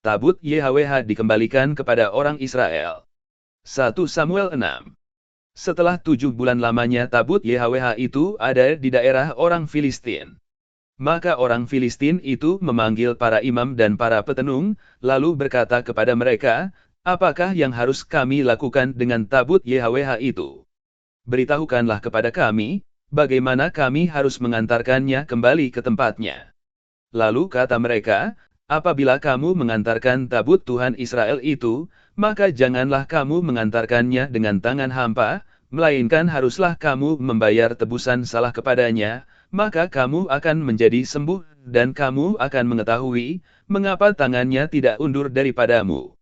Tabut YHWH dikembalikan kepada orang Israel. 1 Samuel 6. Setelah 7 bulan lamanya tabut YHWH itu ada di daerah orang Filistin. Maka orang Filistin itu memanggil para imam dan para petenung, lalu berkata kepada mereka, "Apakah yang harus kami lakukan dengan tabut YHWH itu? Beritahukanlah kepada kami, bagaimana kami harus mengantarkannya kembali ke tempatnya." Lalu kata mereka, "Apabila kamu mengantarkan tabut Tuhan Israel itu, maka janganlah kamu mengantarkannya dengan tangan hampa, melainkan haruslah kamu membayar tebusan salah kepadanya, maka kamu akan menjadi sembuh, dan kamu akan mengetahui, mengapa tangannya tidak undur daripadamu."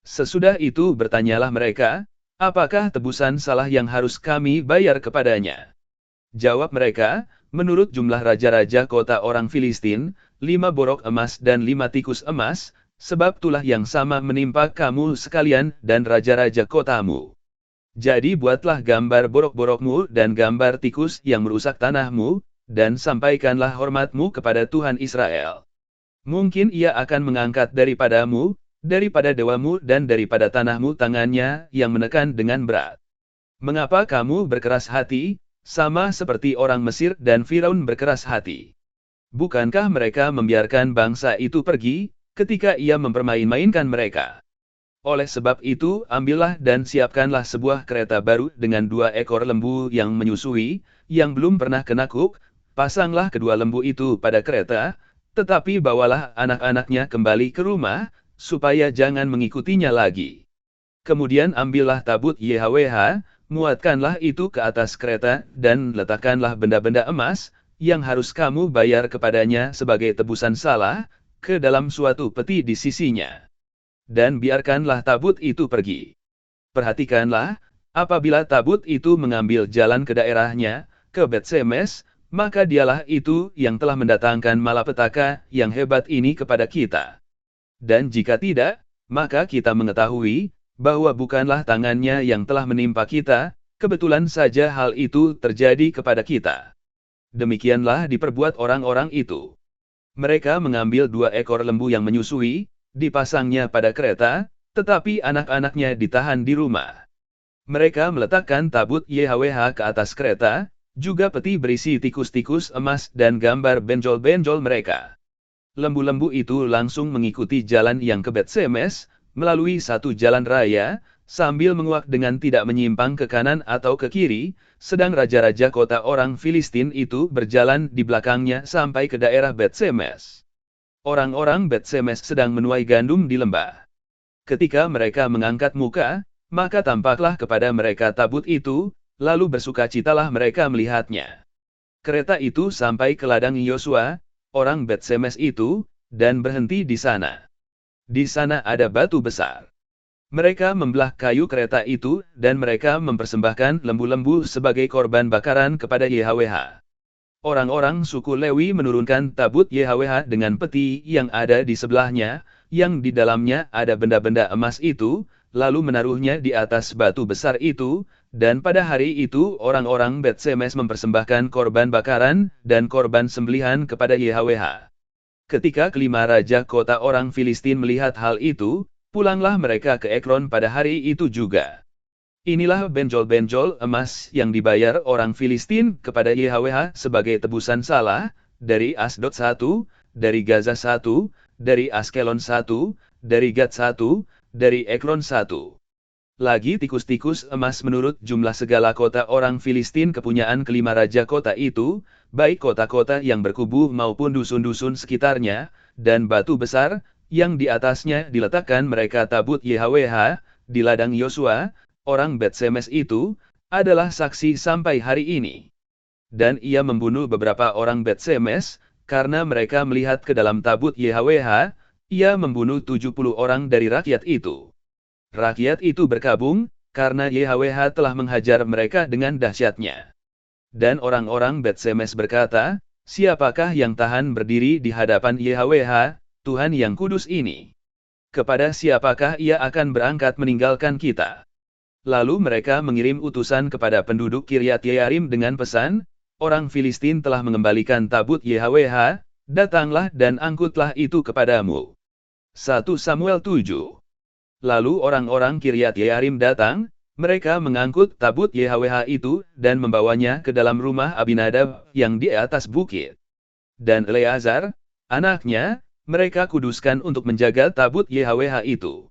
Sesudah itu bertanyalah mereka, "Apakah tebusan salah yang harus kami bayar kepadanya?" Jawab mereka, "Menurut jumlah raja-raja kota orang Filistin, 5 borok emas dan 5 tikus emas, sebab tulah yang sama menimpa kamu sekalian dan raja-raja kotamu. Jadi buatlah gambar borok-borokmu dan gambar tikus yang merusak tanahmu, dan sampaikanlah hormatmu kepada Tuhan Israel. Mungkin ia akan mengangkat daripadamu, daripada dewamu dan daripada tanahmu tangannya yang menekan dengan berat. Mengapa kamu berkeras hati, sama seperti orang Mesir dan Firaun berkeras hati? Bukankah mereka membiarkan bangsa itu pergi, ketika ia mempermain-mainkan mereka? Oleh sebab itu, ambillah dan siapkanlah sebuah kereta baru dengan 2 ekor lembu yang menyusui, yang belum pernah kenakuk, pasanglah kedua lembu itu pada kereta, tetapi bawalah anak-anaknya kembali ke rumah, supaya jangan mengikutinya lagi. Kemudian ambillah tabut YHWH, muatkanlah itu ke atas kereta, dan letakkanlah benda-benda emas, yang harus kamu bayar kepadanya sebagai tebusan salah, ke dalam suatu peti di sisinya. Dan biarkanlah tabut itu pergi. Perhatikanlah, apabila tabut itu mengambil jalan ke daerahnya, ke Bet-Semes, maka dialah itu yang telah mendatangkan malapetaka yang hebat ini kepada kita. Dan jika tidak, maka kita mengetahui, bahwa bukanlah tangannya yang telah menimpa kita, kebetulan saja hal itu terjadi kepada kita. Demikianlah diperbuat orang-orang itu. Mereka mengambil 2 ekor lembu yang menyusui, dipasangnya pada kereta, tetapi anak-anaknya ditahan di rumah. Mereka meletakkan tabut YHWH ke atas kereta, juga peti berisi tikus-tikus emas dan gambar benjol-benjol mereka. Lembu-lembu itu langsung mengikuti jalan yang ke Bet-Semes, melalui satu jalan raya, sambil menguak dengan tidak menyimpang ke kanan atau ke kiri, sedang raja-raja kota orang Filistin itu berjalan di belakangnya sampai ke daerah Bet-Semes. Orang-orang Bet-Semes sedang menuai gandum di lembah. Ketika mereka mengangkat muka, maka tampaklah kepada mereka tabut itu, lalu bersukacitalah mereka melihatnya. Kereta itu sampai ke ladang Yosua, orang Bet-Semes itu, dan berhenti di sana. Di sana ada batu besar. Mereka membelah kayu kereta itu, dan mereka mempersembahkan lembu-lembu sebagai korban bakaran kepada YHWH. Orang-orang suku Lewi menurunkan tabut YHWH dengan peti yang ada di sebelahnya, yang di dalamnya ada benda-benda emas itu, lalu menaruhnya di atas batu besar itu, dan pada hari itu orang-orang Bet-Semes mempersembahkan korban bakaran dan korban sembelihan kepada YHWH. Ketika kelima raja kota orang Filistin melihat hal itu, pulanglah mereka ke Ekron pada hari itu juga. Inilah benjol-benjol emas yang dibayar orang Filistin kepada YHWH sebagai tebusan salah, dari Asdod 1, dari Gaza 1, dari Askelon 1, dari Gad 1, dari Ekron 1. Lagi tikus-tikus emas menurut jumlah segala kota orang Filistin kepunyaan kelima raja kota itu, baik kota-kota yang berkubu maupun dusun-dusun sekitarnya, dan batu besar, yang di atasnya diletakkan mereka tabut YHWH, di ladang Yosua, orang Bet-Semes itu, adalah saksi sampai hari ini. Dan ia membunuh beberapa orang Bet-Semes, karena mereka melihat ke dalam tabut YHWH, ia membunuh 70 orang dari rakyat itu. Rakyat itu berkabung, karena YHWH telah menghajar mereka dengan dahsyatnya. Dan orang-orang Bet-Semes berkata, "Siapakah yang tahan berdiri di hadapan YHWH, Tuhan yang kudus ini? Kepada siapakah ia akan berangkat meninggalkan kita?" Lalu mereka mengirim utusan kepada penduduk Kiryat Yearim dengan pesan, "Orang Filistin telah mengembalikan tabut YHWH, datanglah dan angkutlah itu kepadamu." 1 Samuel 7. Lalu orang-orang Kiryat Yearim datang, mereka mengangkut tabut YHWH itu, dan membawanya ke dalam rumah Abinadab, yang di atas bukit. Dan Eleazar, anaknya, mereka kuduskan untuk menjaga tabut YHWH itu.